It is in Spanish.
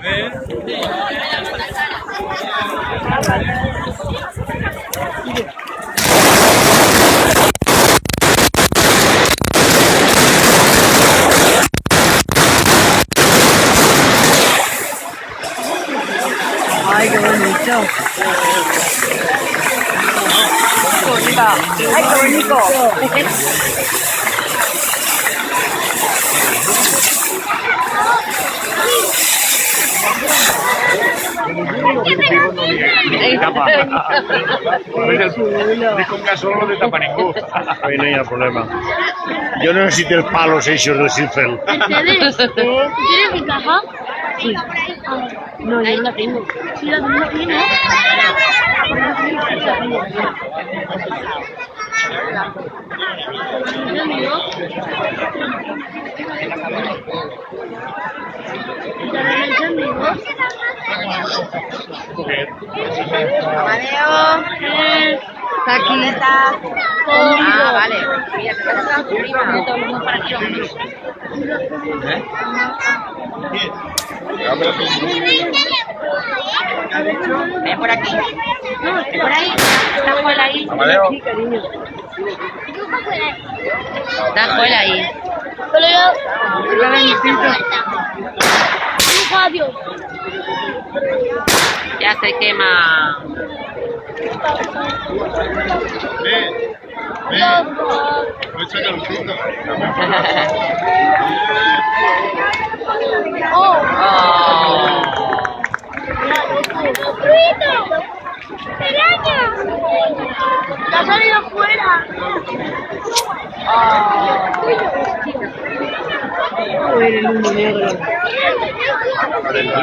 Ay, qué bonito. Ay, qué bonito. Con gas solo no te tapa ningú. Ahí no hi ha problema. Jo necessito el palos eixos de Sinfel. ¿Tienes mi caja? Sí. No, yo no la tengo. Sí, la tengo aquí, ¿no? ¿Tienes amigos? ¿Tienes amigos? Amadeo. Está aquí. Ah, vale. Mira, te vas a tu prima. Vamos para aquí, vamos. Ven por aquí. Ven por ahí. Está Joel ahí. Amadeo. Sí, cariño. Está Joel ahí. Pero yo... Adiós. Ya se quema. Oh. Oh. ¡La ha salido fuera! Joder, el mundo negro. ¿Dónde está?